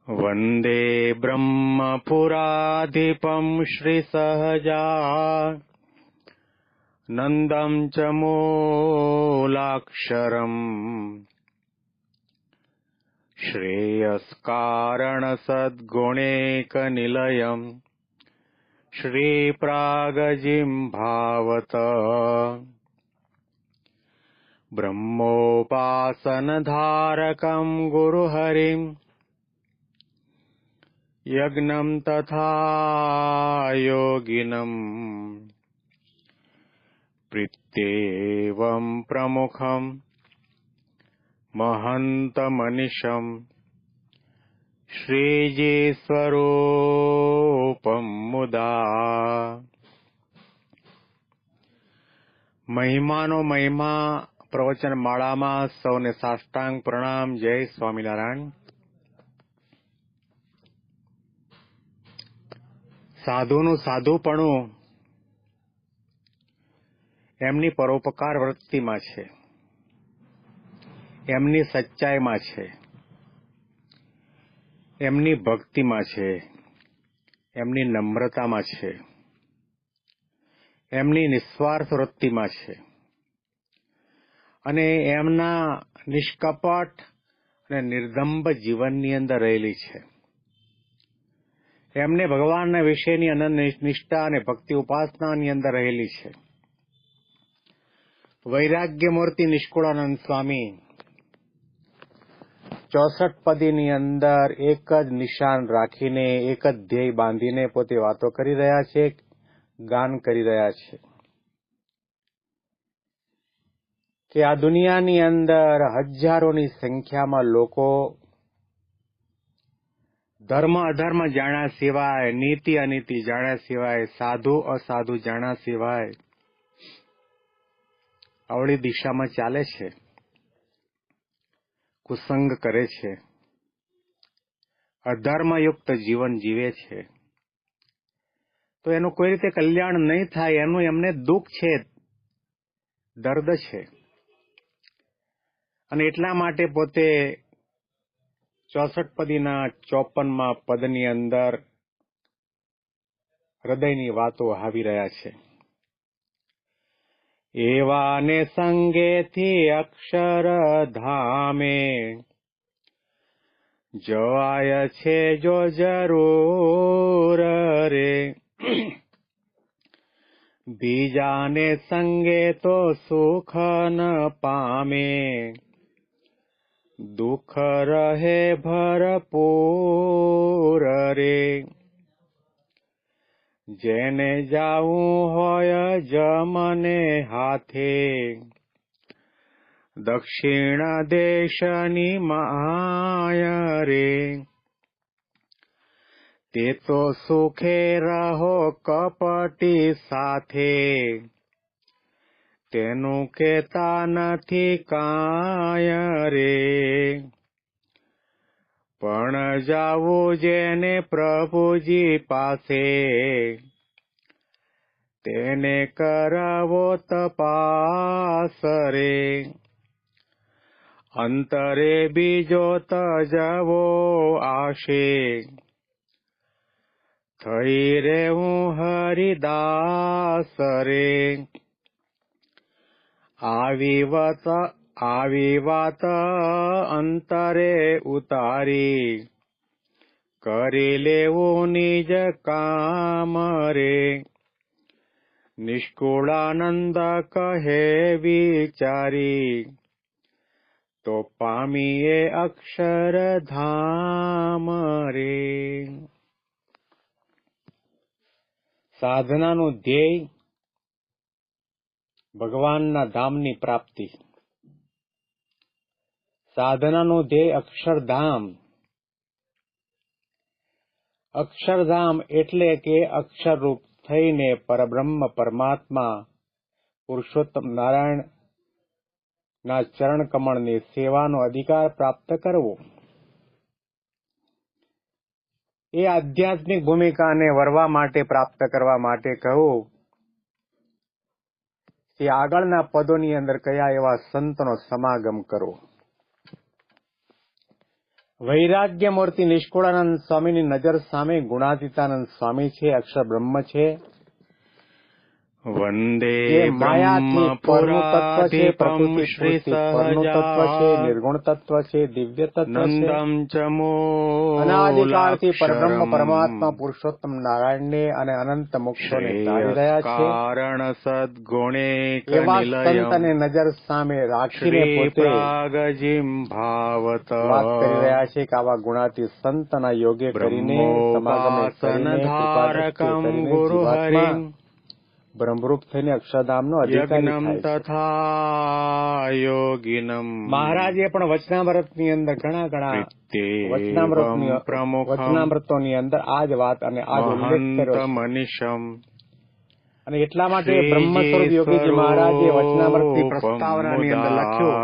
वन्दे ब्रह्मपुराधिपं श्रीसहजानन्दं च मूलाक्षरम् श्रेयस्कारणसद्गुणैकनिलयम् श्रीप्रागजिह्वावत ब्रह्मोपासनधारकं गुरुहरिम् यज्ञं तथा योगिनम् प्रीत्येवं प्रमुखं महन्तमनिशं श्रीजीस्वरूपं मुदा। મહિમાનો મહિમા પ્રવચન માળામાં સૌને સાષ્ટાંગ પ્રણામ. જય સ્વામિનારાયણ. સાધુનું સાધુપણું એમની પરોપકાર વૃત્તિમાં છે, એમની સચ્ચાઈમાં છે, એમની ભક્તિમાં છે, એમની નમ્રતામાં છે, એમની નિસ્વાર્થ વૃત્તિમાં છે અને એમના નિષ્કપટ અને નિર્દંભ જીવનની અંદર રહેલી છે. એમને ભગવાનના વિશેની અનંત નિષ્ઠા અને ભક્તિ ઉપાસનાની અંદર રહેલી છે. વૈરાગ્ય મૂર્તિ નિષ્કુળાનંદ સ્વામી 64 પદીની અંદર એક જ નિશાન રાખીને, એક જ ધ્યેય બાંધીને પોતે વાતો કરી રહ્યા છે, ગાન કરી રહ્યા છે કે આ દુનિયાની અંદર હજારોની સંખ્યામાં લોકો ધર્મ અધર્મ જાણ્યા સિવાય, નીતિ અનીતિ જાણ્યા સિવાય, સાધુ અસાધુ જાણ્યા સિવાય અવળી દિશામાં ચાલે છે, કુસંગ કરે છે, અધર્મયુક્ત જીવન જીવે છે. તો એનું કોઈ રીતે કલ્યાણ નહીં થાય, એનું એમને દુઃખ છે, દર્દ છે. અને એટલા માટે પોતે 64 પદીના 54મા પદની અંદર હૃદયની વાતો આવી રહ્યા છે. એવાને સંગેથી અક્ષરધામે જવાય છે જો જરૂર રે, બીજાને સંગે તો સુખ ન પામે, દુઃખ રહે ભરપૂર રે. જેને જાવું હોય જમને હાથે, દક્ષિણ દેશની માય રે, તે તો સુખે રહો કપટી સાથે, તેનું કેતા નથી કાય રે. પણ જાવું જેને પ્રભુજી પાસે, તેને કરાવો તપાસ રે. અંતરે બીજો તજવો આશે, થઈ રેવું હરિદાસ રે. આવી વાત અંતરે ઉતારી, કરી લેવું નિજ કામ રે. નિષ્કુળાનંદ કહે વિચારી, તો પામીએ અક્ષરધામ રે. સાધનાનું ધ્યેય ભગવાનના ધામની પ્રાપ્તિ. સાધનાનું ધ્યેય અક્ષરધામ. અક્ષરધામ એટલે કે અક્ષરરૂપ થઈને પરબ્રહ્મ પરમાત્મા પુરુષોત્તમ નારાયણના ચરણ કમળની સેવાનો અધિકાર પ્રાપ્ત કરવો. એ આધ્યાત્મિક ભૂમિકાને વરવા માટે, પ્રાપ્ત કરવા માટે કહું કે આગળના પદોની અંદર કયા એવા સંતનો સમાગમ કરો. વૈરાગ્ય મૂર્તિ નિષ્કુળાનંદ સ્વામીની નજર સામે ગુણાતીતાનંદ સ્વામી છે, અક્ષર બ્રહ્મ છે. વંદે માયાથી પરનું તત્વ છે, પ્રકૃતિ શ્રી પરનું તત્વ છે, નિર્ગુણ તત્વ છે, દિવ્ય તત્વ છે. અનાદિકાળથી પરબ્રહ્મ પરમાત્મા પુરુષોત્તમ નારાયણને અને અનંત મોક્ષોને તારી રહ્યા છે. કારણ સદગુણે એવા સંતને નજર સામે રાખીને પોતે વાત કરી રહ્યા છે કે આવા ગુણાતી સંતના યોગે કરીને સમાગમે કરીને જીવાત્મા બ્રહ્મરૂપ થઈને અક્ષરધામનો અધિકારી થાય છે. મહારાજે પણ વચનામૃતની અંદર ઘણા વચનામૃતોની અંદર આ જ વાત અને આ જ ઉલ્લેખ કર્યો છે. અને એટલા માટે બ્રહ્મ સ્વરૂપ યોગીજી મહારાજે વચનામૃતની પ્રસ્તાવનાની અંદર લખ્યું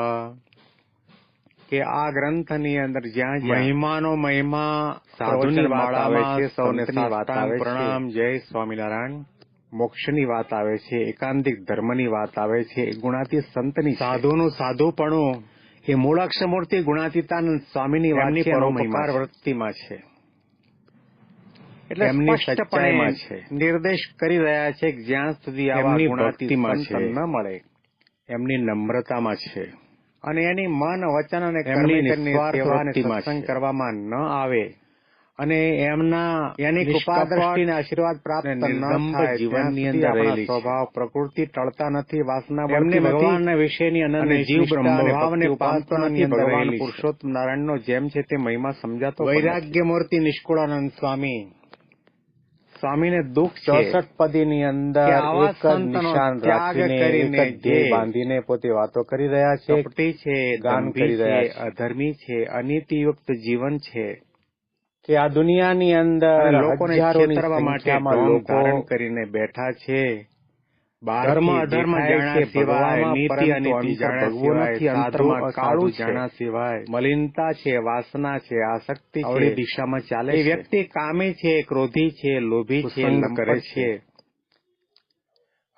કે આ ગ્રંથની અંદર જ્યાં મહિમાનો મહિમા સાધુની વાત આવે છે, સૌને સાષ્ટાંગ પ્રણામ, જય સ્વામિનારાયણ, મોક્ષની વાત આવે છે, એકાંતિક ધર્મની વાત આવે છે, ગુણાતી સંતની, સાધુનું સાધુપણું એ મૂળાક્ષર મૂર્તિ ગુણાતીતાનંદ સ્વામીની વાતની પરોપકાર વૃત્તિમાં છે. એટલે એમની સચ્ચાઈમાં છે, નિર્દેશ કરી રહ્યા છે કે જ્યાં સુધી આવા ગુણાતી સંત ન મળે એમની નમ્રતામાં છે અને એની મન વચન અને કર્મની સત્સંગ કરવામાં ન આવે અને એની કૃપા દ્રષ્ટિને આશીર્વાદ પ્રાપ્ત ન થાય જીવનની અંદર રહેલી સ્વભાવ પ્રકૃતિ ટળતા નથી, વાસના એમને ભગવાનના વિશેની અનન્ય જીવ બ્રહ્મભાવને પામતો નથી. ભગવાન પુરુષોત્તમ નારાયણનો જેમ છે તે મહિમા સમજાતો. વૈરાગ્ય મૂર્તિ નિષ્કુળાનંદ સ્વામીને દુઃખ 64 પદીની અંદર એક જ નિશાન રાખીને એક જ ધ્યેય બાંધીને પોતે વાતો કરી રહ્યા છે. કપટી છે, ગાન કરી રહ્યા છે, અધર્મી છે, અનીતિયુક્ત જીવન છે કે આ દુનિયાની અંદર લોકોને છેતરવા માટે ઢોંગ ધારણ કરીને બેઠા છે. ધર્મ અધર્મ જાણ્યા સિવાય, નીતિ અનીતિ જાણ્યા સિવાય, અંતરમાં કાળું જાણ્યા સિવાય, મલિનતા છે, વાસના છે, આસક્તિ છે, દિશામાં ચાલે છે. વ્યક્તિ કામી છે, ક્રોધી છે, લોભી છે, કરે છે,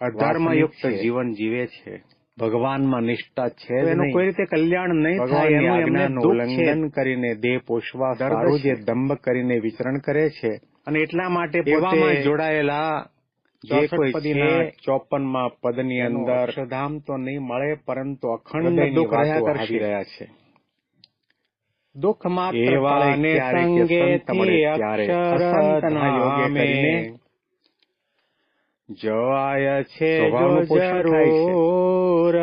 અધર્મયુક્ત જીવન જીવે છે, ભગવાનમાં નિષ્ઠા છે, એનું કોઈ રીતે કલ્યાણ નહીં થાય. એનું એમને ઉલ્લંઘન કરીને દેહ પોષવા સારું જે દંભ કરીને વિચરણ કરે છે અને એટલા માટે પોતે જોડાયેલા જે કોઈ છે 54માં પદની અંદર અક્ષરધામ તો નહીં મળે પરંતુ અખંડ દુઃખ રહ્યા છે. દુઃખ માત્ર એવાને સંગેથી અક્ષરના યોગે કરીને જવાય છે જરૂર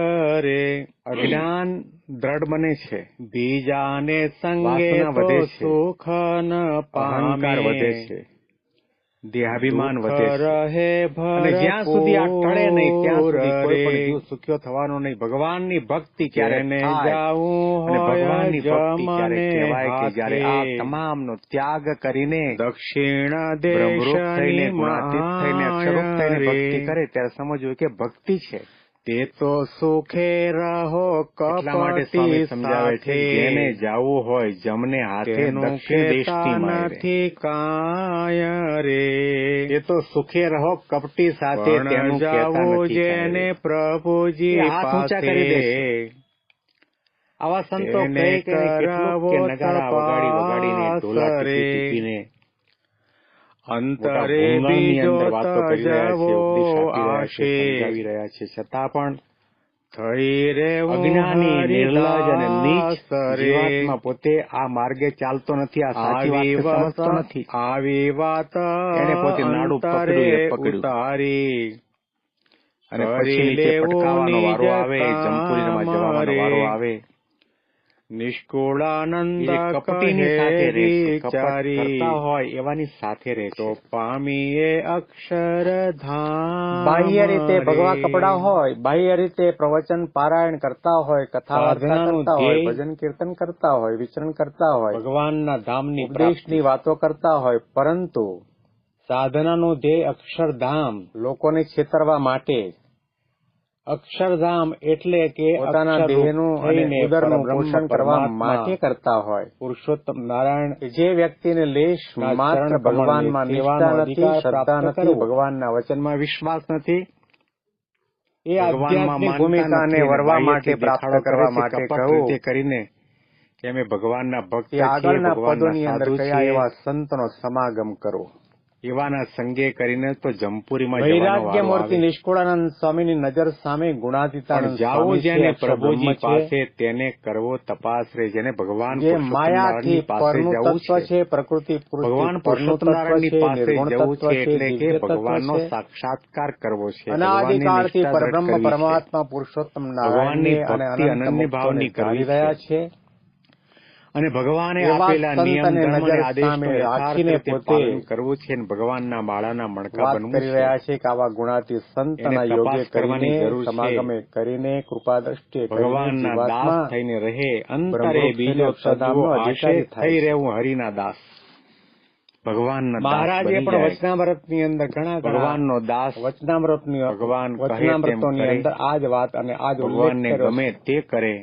રે. અજ્ઞાન દ્રઢ બને છે, બીજાને સંગે વધે છે, સુખ ન પામે, વધે છે, દેહાભિમાન વધે છે અને જ્યાં સુધી આ ટળે નહીં ત્યાં સુધી કોઈ પણ જીવ સુખ્યો થવાનો નહીં. ભગવાનની ભક્તિ ક્યારે થાય અને ભગવાનની ભક્તિ ક્યારે કહેવાય કે જયારે આ તમામનો ત્યાગ કરીને દક્ષિણ બ્રહ્મરૂપ થઈને ગુણાતીત થઈને અક્ષરરૂપ થઈને ભક્તિ કરે ત્યારે સમજવું કે ભક્તિ છે. તે તો સુખે રહો કપટી સમજાવે છે જેને જાવું હોય જમને હાથે દક્ષિણ દેશથી નથી કાય રે. તે તો સુખે રહો કપટી સાથે તેનું જાવું જેને પ્રભુજી હાથ ઊંચા કરી દે. આવા સંતો કહે કે નગારા વગાડીને ઢોલા ટીપીને અંતરે બીજો સમજાવી રહ્યા છે છતાં પણ થઈ રહેવું અજ્ઞાની, નિર્લજ અને નીચ જીવાત્મા પોતે આ માર્ગે ચાલતો નથી, આ સાચી વાત સમજતો નથી. આવી વાત એને પોતે નાડું પકડ્યું તારી અને પછી નીચે પટકાવાનો વારો આવે, જમપુરીમાં જવાનો વારો આવે. નિષ્કુળાનંદ કપટીની સાથે રહે, કપટ કરતા હોય એવાની સાથે રહે તો પામીએ અક્ષરધામ. બાહ્ય રીતે ભગવા કપડા હોય, બાહ્ય રીતે પ્રવચન પારાયણ કરતા હોય, કથા વાર્તા કરતા હોય, ભજન કીર્તન કરતા હોય, વિચરણ કરતા હોય, ભગવાનના ધામની ઉપદેશની વાતો કરતા હોય, પરંતુ સાધનાનું ધ્યેય અક્ષરધામ, લોકોને છેતરવા માટે. અક્ષરધામ એટલે કે પોતાના દેહનું અને ઉદરનું પોષણ કરવા માટે કરતા હોય. પુરુષોત્તમ નારાયણ જે વ્યક્તિને લેશ માત્ર ભગવાનમાં નિષ્ઠા નથી, શ્રદ્ધા નથી, ભગવાનના વચનમાં વિશ્વાસ નથી, એ આધ્યાત્મિક ભૂમિકાને વરવા માટે પ્રાપ્ત કરવા માટે કરીને કે અમે ભગવાનના ભક્ત તે આગળના છીએ, પદોની અંદર ભગવાનના કયા સાધુ એવા સંતનો સમાગમ કરો. એવાના સંગે કરીને તો જમપુરીમાં જવાનો વૈરાગ્ય વારો મૂર્તિ આવે. નિષ્કુળાનંદ સ્વામીની નજર સામે પણ ગુણાતીતાનંદ જાઓ સ્વામી છે, જેને અક્ષર પ્રભુજી બ્રહ્મ છે, પાસે તેને કરવો તપાસ રે. જેને ભગવાન જે પુરુષોત્તમ માયાથી નારાયણની પાસે પરનું જવું તત્વ છે, છે, પ્રકૃતિ પુરુષથી ભગવાન પરનું પુરુષોત્તમ તત્વ નારાયણની છે, પાસે નિર્ગુણ જવું તત્વ છે, છે, એટલે કે દિવ્ય તત્વ ભગવાનનો છે. સાક્ષાત્કાર કરવો છે, અનાદિકાળથી ભગવાનની નિષ્ઠા દ્રઢ પરબ્રહ્મ કરવી છે, પરમાત્મા પુરુષોત્તમ ભગવાનની નારાયણને અને ભક્તિ અનંત અનન્ય મુક્તોને ભાવની કરવી ધારી રહ્યા છે. અને ભગવાને એવા આપેલા નિયમ સંતને ધર્મ અને નજર આદેશનું સામે યથાર્થ રાખીને રીતે પોતે પાલન કરવું છે અને ભગવાનના માળાના મણકા વાત બનવું કરી છે. રહ્યા છે કે આવા ગુણાતી સંતના એને યોગે તપાસ કરવાની કરીને, જરૂર છે. સમાગમે કરીને, કૃપા દ્રષ્ટિએ કરીને ભગવાનના દાસ જીવાત્મા થઈને રહે, અંતરે બ્રહ્મરૂપ થઈને બીજો અક્ષરધામનો તત્વો અધિકારી આશ્રિત થાય થઈ છે. રહેવું હરિના દાસ, ભગવાનના દાસ મહારાજે બની પણ જાય. વચનામૃતની અંદર ઘણા ભગવાનનો દાસ ભગવાન કહે તેમ વચનામૃતોની કરે, અંદર આ જ વાત અને આ જ ઉલ્લેખ ભગવાનને કર્યો ગમે છે. તે કરે,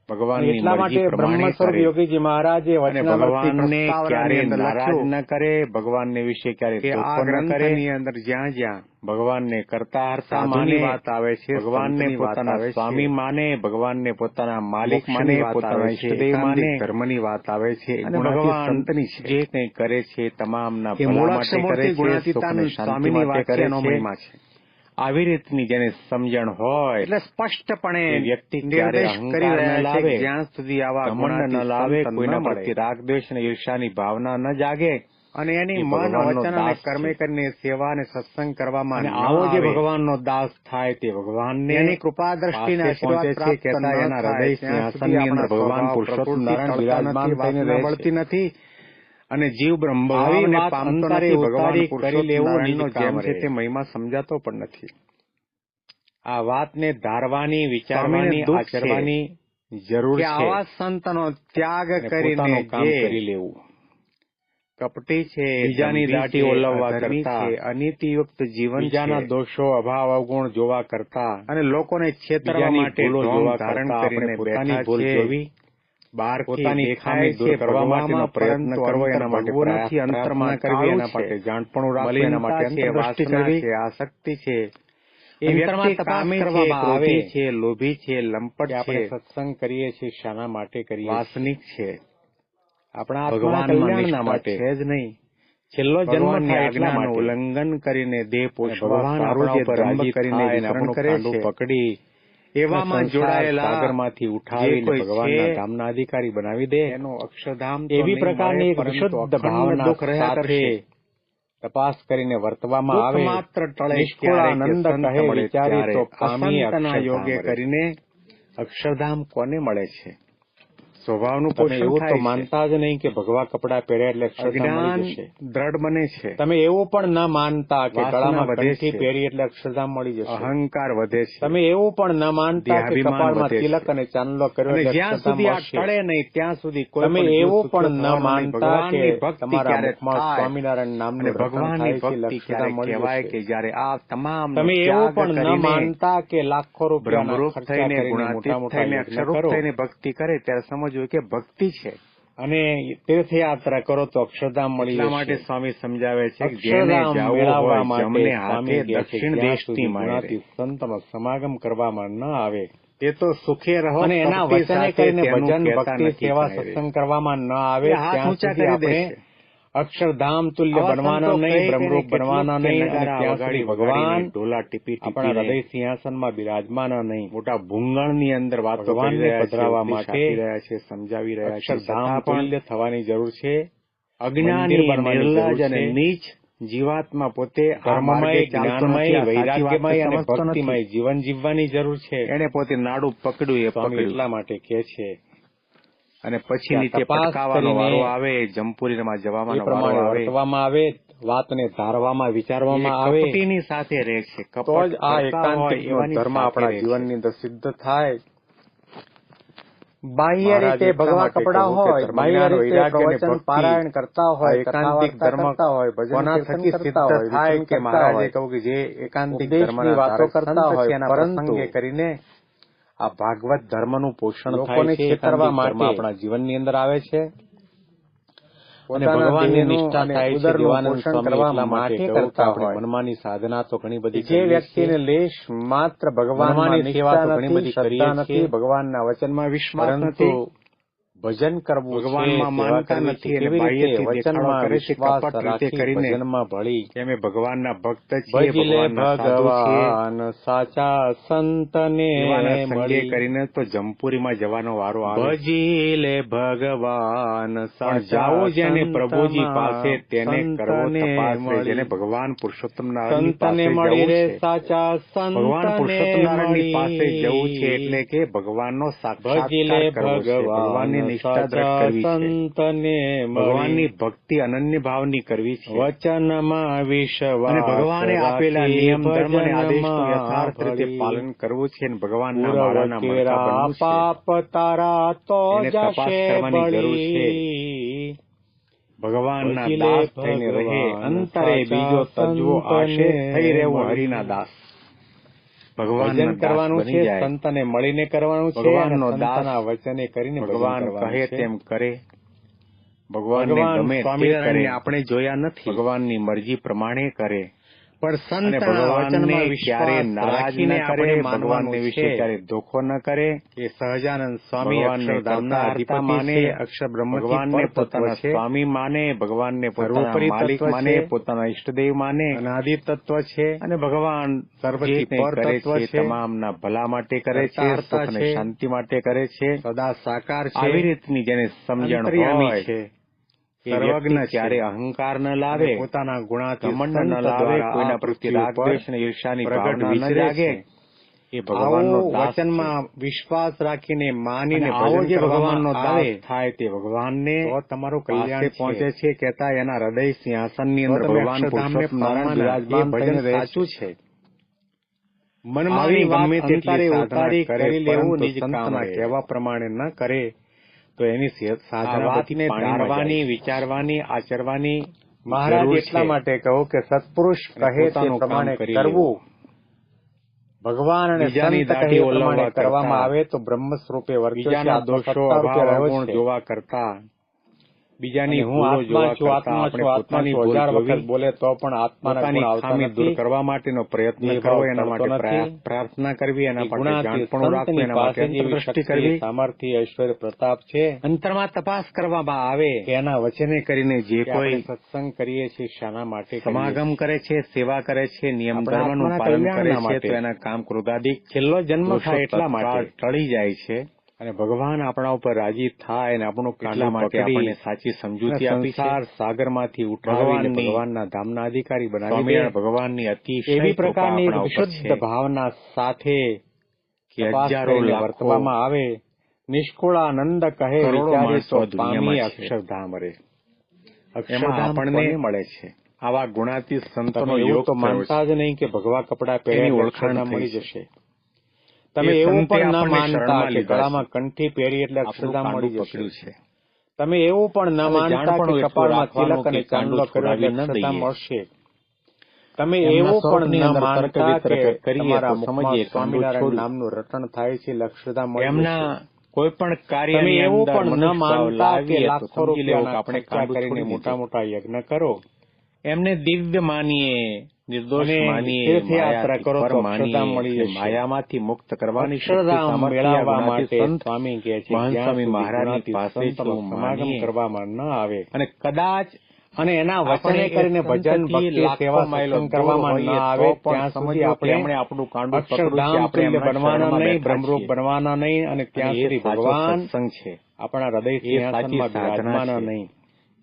અને ભગવાનની એટલા મરજી માટે પ્રમાણે બ્રહ્મ સ્વરૂપ કરે યોગીજી મહારાજે અને વચનામૃતની ભગવાનને પ્રસ્તાવનાની ક્યારે અંદર નારાજ લખ્યું ન કરે, ભગવાનને વિશે ક્યારે કે આ દુઃખ ન કરે. ગ્રંથની અંદર જ્યાં જ્યાં ભગવાનને કરતા હરતા સાધુની માને, વાત આવે છે, ભગવાનને સંતની વાત પોતાના આવે છે, સ્વામી માને, ભગવાનને પોતાના માલિક મોક્ષની માને, વાત પોતાના આવે છે, ઈષ્ટદેવ માને, એકાંતિક ધર્મની વાત આવે છે, અને ભગવાન સંતની છે. જે કંઈ કરે છે તમામના એ ભલા માટે કરે મૂળાક્ષરમૂર્તિ છે, સુખ ગુણાતીતાનંદ અને શાંતિ સ્વામીની માટે વાત છે, કરે એનો છે. મહિમા છે. આવી રીતની જેને સમજણ હોય એટલે સ્પષ્ટપણે એ વ્યક્તિ ક્યારે નિર્દેશ કરી અહંકાર ન રહ્યા છે લાવે, કે જ્યાં સુધી આવા ઘમંડ ગુણાતી ન લાવે, સંત ન કોઈના મળે પ્રત્યે રાગ દ્વેષ અને ઈર્ષાની ભાવના ન જાગે, અને એની એ મન ભગવાનનો વચન અને દાસ કર્મે છે. કરીને સેવા અને સત્સંગ કરવામાં અને ન આવો જે આવે, ભગવાનનો દાસ થાય તે ભગવાનને એની કૃપા દ્રષ્ટિને પાસે આશીર્વાદ પહોંચે છે. પ્રાપ્ત કહેતા ન એના થાય હૃદય ત્યાં સુધી સિંહાસનની અંદર આપણા ભગવાન સ્વભાવ, પુરુષોત્તમ પ્રકૃતિ નારાયણ ટળતા બિરાજમાન નથી, થઈને વાસના રહે છે. બળતી નથી અને જીવ આવી બ્રહ્મભાવને વાત પામતો અંતરે નથી. ભગવાન ઉતારી કરી પુરુષોત્તમ લેવું નારાયણનો નિજ કામ જેમ છે રહે. તે મહિમા સમજાતો પણ નથી. આ વાતને ધારવાની, વિચારવાની, સ્વામીને દુઃખ છે આચરવાની જરૂર કે છે આવા સંતનો ત્યાગ અને કરીને પોતાનું કામ જે કરી લેવું. કપટી છે, બીજાની દંભી દાટી છે, ઓલવવા અધર્મી કરતા, છે, અનીતિયુક્ત જીવન બીજાના છે દોષો, અભાવ, અવગુણ જોવા કરતા અને લોકોને છેતરવા બીજાની માટે ભૂલો ઢોંગ જોવા ધારણ કરતા કરીને આપણે પોતાની બેઠા ભૂલ છે. જોવી, બહારથી પોતાની દેખાય ખામી દૂર છે કરવા માટેનો ભગવામાં, પ્રયત્ન પરંતુ કરવો, અંતર એના માટે ભગવું નથી, અંતરમાં પ્રાર્થના કરવી, કાળું એના માટે છે, જાણપણું રાખવું, એના માટે મલિનતા છે, અંતરદ્રષ્ટિ વાસના કરવી, છે, આસક્તિ છે. એ અંતરમાં વ્યક્તિ તપાસ કામી છે, કરવામાં આવે ક્રોધી છે, લોભી છે, કે લંપટ આપણે છે, સત્સંગ કરીએ છીએ શાના માટે કરીએ છીએ? વાસનિક છે, આપણા આત્માના ભગવાનમાં કલ્યાણના નિષ્ઠા માટે છે જ નહીં. છેલ્લો જન્મ ભગવાનની થાય એટલા આજ્ઞાનું માટે ઉલ્લંઘન કરીને દેહ અને પોષવા ભગવાન સારું આપણા જે ઉપર દંભ રાજી કરીને થાય અને વિતરણ આપણું કરે કાંડું છે, પકડી એવામાં સંસાર જોડાયેલા સાગરમાંથી જે ઉઠાવીને કોઈ ભગવાનના છે ધામના અધિકારી બનાવી દે, એનો અક્ષરધામ તો એવી નહીં પ્રકારની મળે, એક પરંતુ વિશુદ્ધ અખંડ ભાવના દુઃખ રહ્યા સાથે કરશે. તપાસ કરીને વર્તવામાં દુઃખ આવે, માત્ર ટળે નિષ્કુળ ક્યારે કે આનંદ સંત કહે મળે વિચારી ત્યારે. તો પામી અસંતના યોગે અક્ષરધામ રે. કરીને અક્ષરધામ કોને મળે છે? સ્વભાવનું તમે પોષણ એવું તો થાય છે. માનતા જ નહીં કે ભગવા કપડા પહેર્યા એટલે અક્ષરધામ અજ્ઞાન મળી જશે. દ્રઢ બને છે, તમે એવું પણ ન માનતા કે વાસના ગળામાં વધે કંઠી છે, પહેરી એટલે અક્ષરધામ મળી જશે. અહંકાર વધે છે, તમે એવું પણ ન માનતા કે દેહાભિમાન કપાળમાં વધે તિલક છે. અને ચાંદલો કર્યો અને એટલે જ્યાં અક્ષરધામ સુધી આ મળશે. ટળે નહીં ત્યાં સુધી કોઈ તમે પણ જીવ એવું સુખ્યો પણ ન થવાનો નહીં. માનતા કે ભગવાનની ભક્તિ તમારા ક્યારે મુખમાં થાય સ્વામિનારાયણ નામનું અને રટણ ભગવાનની થાય છે એટલે ભક્તિ ક્યારે અક્ષરધામ મળી કહેવાય જશે. કે જ્યારે આ તમામ તમે એવું ત્યાગ પણ ન કરીને માનતા કે લાખો રૂપિયાના બ્રહ્મરૂપ ખર્ચા થઈને કરીને ગુણાતીત મોટા થઈને યજ્ઞ અક્ષરરૂપ કરો થઈને ભક્તિ કરે ત્યારે સમજવું કે ભક્તિ છે. અને તીર્થયાત્રા કરો તો અક્ષરધામ મળી એટલા માટે જશે. સ્વામી સમજાવે છે કે જેને અક્ષરધામ જાવું મેળવવા હોય માટે જમને સ્વામી હાથે કહે છે દક્ષિણ જ્યાં દેશની સુધી માયરે. ગુણાતી સંતનો સમાગમ કરવામાં ન આવે તે તો સુખે રહો અને એના કપટી વચને સાથે કરીને તેનું ભજન, કહેતા ભક્તિ, નથી સેવા, કાંઈ રે. સત્સંગ કરવામાં ન આવે એ હાથ ત્યાં ઊંચા સુધી કરી આપણે દેશે. અક્ષરધામ તુલ્ય આવા બનવાના સંતો નહીં, કહે બ્રહ્મરૂપ કેટલુંક બનવાના કે નહીં અને નગારા ત્યાં સુધી વગાડી ભગવાન વગાડીને ઢોલા ટીપી આપણા ટીપીને હૃદય સિંહાસનમાં બિરાજમાના નહીં. મોટા ભૂંગળની અંદર વાતો કરી ભગવાનને રહ્યા છે, પધરાવવા ઉપદેશ માટે આપી રહ્યા છે, સમજાવી રહ્યા છે. અક્ષરધામ છતાં પણ તુલ્ય થવાની જરૂર છે. અજ્ઞાની, મંદિર બનવાની જરૂર નિર્લજ અને છે. નીચ જીવાત્મા પોતે આ ધર્મમય, માર્ગે ચાલતો નથી, જ્ઞાનમય, આ સાચી વાત વૈરાગ્યમય અને સમજતો ભક્તિમય નથી. જીવન જીવવાની જરૂર છે. એને પોતે નાડું પકડ્યું એ સ્વામી પકડ્યું એટલા માટે કહે છે અને પછી કે આ નીચે તપાસ પટકાવાનો કરીને વારો આવે, જમપુરીમાં એ જવાનો વારો પ્રમાણે આવે. વર્તવામાં આવે, વાતને ધારવામાં, એ વિચારવામાં આવે કપટીની સાથે રહે છે. તો કપટ જ આ કરતા હોય એકાંતિકનો એવાની ધર્મ સાથે આપણા રહે છે. જીવનની અંદર સિદ્ધ થાય. બાહ્ય મહારાજ રીતે એટલા ભગવા માટે કપડા કહ્યું કે હોય, ધર્મ, બાહ્ય જ્ઞાન, રીતે વૈરાગ્ય અને પ્રવચન ભક્તિ, પારાયણ કરતા આ હોય, એકાંતિક કથા ધર્મ કરતા હોય, ભજન કોના કીર્તન થકી કરતા સિદ્ધ હોય, થાય વિચરણ કે કરતા મહારાજે હોય, કહ્યું કે જે એકાંતિક ઉપદેશની ધર્મના વાતો ધારક કરતા સંત હોય, છે એના પરંતુ પ્રસંગે કરીને આ ભાગવત ધર્મનું પોષણ થાય લોકોને છે. છેતરવા એકાંતિક ધર્મ માટે આપણા જીવનની અંદર આવે છે અને પોતાના ભગવાનની દેહનું નિષ્ઠા અને થાય છે. ઉદરનું દેવાનંદ પોષણ સ્વામી કરવા એટલા માટે માટે કહ્યું કે કરતા આપણે હોય. મનમાની સાધના તો ઘણી બધી જે કરીએ વ્યક્તિને છીએ. લેશ માત્ર ભગવાનમાં મનમાની સેવા નિષ્ઠા તો ઘણી નથી, બધી શ્રદ્ધા કરીએ નથી, છીએ, ભગવાનના વચનમાં વિશ્વાસ પરંતુ નથી, ભજન કરવું છે, ભગવાનમાં માનતા સેવા નથી કરવી છે, અને કેવી રીતે બાહ્યથી વચનમાં દેખાડો કરે છે, વિશ્વાસ કપટ રીતે રાખી કરીને ભજનમાં ભળી કે અમે ભગવાનના ભક્ત છીએ, ભજીલે ભગવાનના સાધુ છીએ, ભગવાન સાચા સંતને એવાના સંગે મળી. કરીને તો જમપુરીમાં જવાનો વારો આવે. ભજીલે ભગવાન પણ સાચા જાઓ જેને પ્રભુજી સંતમાં પાસે તેને કરવો સંતને તપાસ રે, મળી. જેને ભગવાન પુરુષોત્તમ નારાયણની સંતને પાસે મળી જવું રે છે. સાચા ભગવાન સંતને પુરુષોત્તમ નારાયણની પાસે જવું છે મળી. એટલે કે ભગવાનનો ભજીલે સાક્ષાત્કાર કરવો છે, ભગવાન ભગવાનની નિષ્ઠા દ્રઢ સાચા કરવી છે, સંતને ભગવાનની મળી. ભક્તિ અનન્ય ભાવની કરવી છે, વચનમાં વિશ્વાસ અને ભગવાને આપેલા રાખી નિયમ ધર્મ અને આદેશનું ભજનમાં યથાર્થ રીતે ભળી. પાલન કરવું છે અને ભગવાનના પૂરવ માળાના મણકા કેરા બનવું છે. પાપ તારા તો એને તપાસ જશે કરવાની જરૂર છે. બળી. ભગવાનના ભજીલે દાસ થઈને રહે, ભગવાન અંતરે બીજો સાચા તજવો આશે સંતને થઈ રહેવું મળી. હરિના દાસ. ભજન ભગવાનના દાસ કરવાનું બની છે, જાય. સંતને મળીને કરવાનું છે, ભગવાનનો અને દાસ સંતના વચને કરીને ભજન ભગવાન કરવાનું કહે છે. તેમ કરે. ભગવાનને ભગવાન ગમે તે સ્વામિનારાયણને કરે. આપણે જોયા નથી, ભગવાનની મરજી પ્રમાણે કરે. પણ અને સંતના ભગવાનને વચનમાં ક્યારે વિશ્વાસ નારાજ રાખીને ન કરે, આપણે ભગવાનને માનવાનું વિશે છે. ક્યારે ધોખો ન કરે. એ સહજાનંદ સ્વામી ભગવાનને અક્ષરધામના કરતા અધિપતિ માને, છે, અક્ષર બ્રહ્મથી ભગવાનને પર તત્વ પોતાના છે, સ્વામી માને, ભગવાનને પોતાના સર્વોપરી માલિક તત્વ માને, છે, પોતાના ઈષ્ટદેવ માને, અનાદિ તત્વ છે, અને ભગવાન સર્વથી જે કંઈ પર કરે તત્વ છે છે, તમામના ભલા માટે કરે છે, કરતા સુખ અને છે, શાંતિ માટે કરે છે. સદા સાકાર છે, આવી રીતની જેને સમજણ અંતર્યામી હોય છે, એ સર્વજ્ઞ વ્યક્તિ છે, ક્યારે અહંકાર ન અને લાવે, પોતાના ગુણાથી ઘમંડ ન સંત લાવે, દ્વારા કોઈના આ પ્રત્યે પૃથ્વી રાગ ઉપર દ્વેષ અને ઈર્ષાની પ્રગટ ભાવના ન વિચરે જાગે. છે. એ ભગવાનનો આવો દાસ છે. વચનમાં વિશ્વાસ રાખીને અને માનીને આવો ભજન જે કરવામાં ભગવાનનો દાસ આવે થાય તે ભગવાનને તો તમારું પાસે કલ્યાણ પહોંચે છે. છે. કહેતા એના હૃદય સિંહાસનની તો અંદર તમે ભગવાન અક્ષરધામને પુરુષોત્તમ નારાયણ પામવાના. બિરાજમાન એ ભજન થઈને રહે સાચું છે. મનમાંની આવી વાત ગમે તેટલી અંતરે સાધના ઉતારી કરે, કરી લેવું પરંતુ નિજ કામ સંતના રહે. કહેવા પ્રમાણે ન કરે તો એની આ સાધના વાતને બધી પાણીમાં ધારવાની, જાય. વિચારવાની, આચરવાની મહારાજ જરૂર એટલા છે. માટે કહો કે સત્પુરુષ અને કહે તે પોતાનું કામ પ્રમાણે કરી કરવું. ભગવાન અને બીજાની સંત દાઢી કહે એ પ્રમાણે ઓલવવા કરવામાં કરતા, આવે તો બ્રહ્મ સ્વરૂપે વર્ત્યો છે. બીજાના દોષો આત્મસત્તા રૂપે અભાવ રહ્યો અવગુણ છે. જોવા કરતા, બીજાની અને હું ભૂલો આત્મા જોવા છું, કરતા આત્મા આપણે છું, આત્મા પોતાની છું ભૂલ 1000 વખત જોવી, બોલે તો પણ આત્માના ગુણ પોતાની આવતા ખામી દૂર નથી. કરવા માટેનો પ્રયત્ન એ કરવો, ભાવ એના કરતો માટે નથી. પ્રાર્થના કરવી, એના એ માટે ગુણાતીત જાણપણું રાખવું, સંતની એના માટે પાસે જેવી અંતરદ્રષ્ટિ શક્તિ, કરવી. સામર્થ્ય, ઐશ્વર્ય, પ્રતાપ છે. અંતરમાં તપાસ કરવામાં આવે કે એના વચને કરીને જે કે કોઈ આપણે સત્સંગ કરીએ છીએ શાના માટે કરીએ સમાગમ છીએ? કરે છે, સેવા કરે છે, નિયમ આપણા ધર્મનું આત્માના પાલન કરે કલ્યાણના છે, માટે. તો એના કામ ક્રોધાદિક છેલ્લો જન્મ દોષો થાય એટલા તત્કાળ માટે. ટળી જાય છે. અને ભગવાન આપણા ઉપર રાજી થાય અને આપણું એટલા કાંડું માટે પકડી આપણને સાચી અને સમજૂતી આપી છે. સંસાર સાગરમાંથી ઉઠાવીને ભગવાનની, ભગવાનના ધામના અધિકારી બનાવી દે. સ્વામિનારાયણ ભગવાનની અતિશય એવી કૃપા પ્રકારની આપણા ઉપર વિશુદ્ધ છે ભાવના સાથે કે તપાસ હજારો કરીને લાખો વર્તવામાં આવે. નિષ્કુળાનંદ કહે કરોડો વિચારે માણસો તો પામી દુનિયામાં છે. અક્ષરધામ રે. એમાં અક્ષરધામ આપણને કોને મળે છે? આવા ગુણાતીત સંતોનો તમે એવું યોગ તો થયો માનતા છે. જ નહીં કે ભગવા કપડા એની પહેર્યા ઓળખાણ અક્ષરધામ થઈ મળી છે. જશે. તમે એ એવું સંતે પણ ન આપણને માનતા શરણમાં કે લીધા ગળામાં છે. કંઠી પહેરી એટલે આપણું અક્ષરધામ કાંડું મળી જશે. પકડ્યું છે. તમે એવું પણ ન અને માનતા જાણપણું કે એટલું કપાળમાં રાખવાનું તિલક અને કે કાંડું ચાંદલો કર્યો એટલે છોડાવી ન અક્ષરધામ દઈએ. મળશે. તમે એમના એવું પણ સ્વરૂપની ન અંદર તર્ક માનતા વિતર્ક કે કરીએ તમારા તો મુખમાં સમજીએ કાંડું સ્વામિનારાયણ છોડ્યું. નામનું રટણ થાય છે એટલે અક્ષરધામ મળી એમના જશે. કોઈ પણ તમે કાર્યની એવું અંદર પણ ન મનુષ્ય ભાવ માનતા કે લાવીએ તો લાખો સમજી લેવું કે રૂપિયાના આપણે ખર્ચા કાંડું કરીને છોડી મોટા દીધું. મોટા યજ્ઞ કરો એમને દિવ્ય માનીએ, નિર્દોષ અને માનીએ, તીર્થયાત્રા માયાથી કરો પર તો અક્ષરધામ માનીએ, મળી અને જશે. માયામાંથી મુક્ત કરવાની શક્તિ અક્ષરધામ સામર્થ્ય મેળવવા ગુણાતીત માટે સંત સ્વામી કહે છે મહાન જ્યાં સ્વામી સુધી મહારાજની ગુણાતીત પાસે સંતનો જો સમાગમ માનીએ કરવામાં ન આવે અને કદાચ અને એના આપણે વચને એ કરીને ભજન, સંતથી ભક્તિ, લાખો સેવા, માઇલો સત્સંગ દૂર કરવામાં ન હોઈએ આવે તો પણ ત્યાં સુધી સમજો કે આપણે એમણે આપણું કાંડું પકડ્યું છે, અક્ષરધામ આપણે તુલ્ય એમના બનવાના શરણમાં નહીં, બેઠા બ્રહ્મરૂપ છીએ. બનવાના નહીં અને ત્યાં અને એ સુધી સાચો ભગવાન સત્સંગ છે. આપણા હૃદય એ સાચી સિંહાસનમાં સાધના બિરાજમાના છે. નહીં.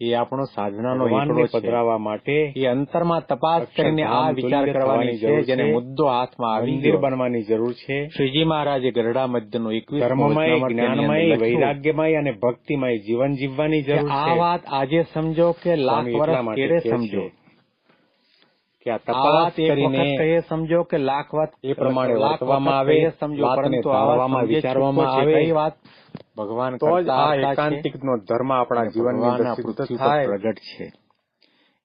એ આપણો સાધનાનો ભગવાનને એકડો છે. પધરાવવા માટે એ અંતરમાં તપાસ કરીને આ અક્ષરધામ વિચાર તુલ્ય કરવાની થવાની છે, જરૂર જેને છે. મુદ્દો હાથમાં આવી મંદિર ગયો. બનવાની જરૂર છે. શ્રીજી મહારાજે ગરડા મધ્યનો 21મો ધર્મમય, વચનામૃત તેની અંદર જ્ઞાનમય, લખ્યું વૈરાગ્યમય અને ભક્તિમય જીવન જીવવાની કે જરૂર આ છે. વાત આજે સમજો કે લાખ સ્વામી એટલા વર્ષ માટે કેળે કહે સમજો. છે કે આ આ તપાસ વાત એક કરીને વખત કહીએ સમજો કે લાખ વાત એ પ્રમાણે લાખ વર્તવામાં વખત આવે, કહીએ સમજો, વાતને પરંતુ આ વાત ધારવામાં, સમજે વિચારવામાં છૂટકો છે. આવે, કઈ વાત? ભગવાન તો જ કરતા આ આવતા છે એકાંતિકનો ધર્મ આપણા અને જીવનની ભગવાન અંદર આ સિદ્ધ પૃથ્વી પર થાય. પ્રગટ છે.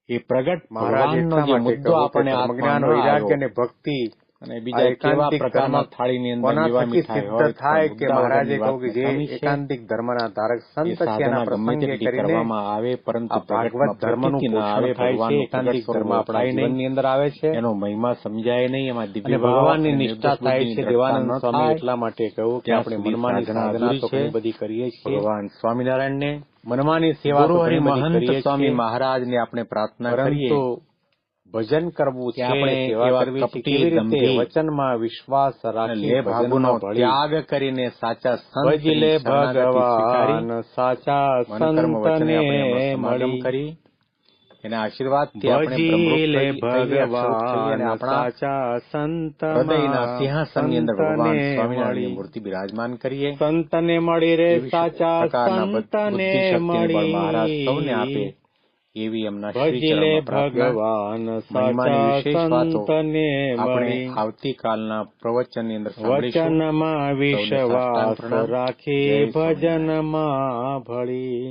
એ પ્રગટ મહારાજ ભગવાનનો એટલા જે માટે મુદ્દો કહ્યું કે આપણને ધર્મજ્ઞાન, હાથમાં ન વૈરાગ્ય આવ્યો, અને ભક્તિ અને બીજા કેવા પ્રકારના થાળીની અંદર લેવા મીઠાઈ હોય થાય કે મહારાજે કહ્યું કે જે એકાંતિક ધર્મના ધારક સંત છે એના પ્રસંગે કરવામાં આવે પરંતુ ભાગવત ધર્મનું પોષણ થાય છે. એકાંતિક ધર્મ આપણા જીવનની અંદર આવે છે, એનો મહિમા સમજાય નહીં, એમાં દિવ્ય ભગવાનની નિષ્ઠા થાય છે. દેવાનંદ સ્વામી એટલા માટે કહ્યું કે આપણે મનમાની સાધના તો ઘણી બધી કરીએ છીએ. ભગવાન સ્વામિનારાયણને મનમાની સેવા તો ઘણી બધી કરીએ છીએ. સ્વામી મહારાજને આપણે પ્રાર્થના કરીએ પરંતુ ભજન કરવું છે, આપણે સેવા કરવી છે, કેવી રીતે વચનમાં વિશ્વાસ રાખી ભાગોનો ત્યાગ કરીને સાચા સંત ભજલે ભગવાન સાચા સંતને મળી કરી એના આશીર્વાદથી ભજલે ભગવાન સાચા સંત હૃદયના સિંહાસનની અંદર ભગવાન સ્વામિનારાયણની મૂર્તિ બિરાજમાન કરીએ. સંતને મળી રે સાચા સંતને મળી મહારાજ સૌને આપે એવી એમના ભજલે ભગવાન સાચા સંતને મળી. આવતીકાલના પ્રવચનની અંદર વચનમાં વિશ્વાસ રાખી ભજનમાં ભળી.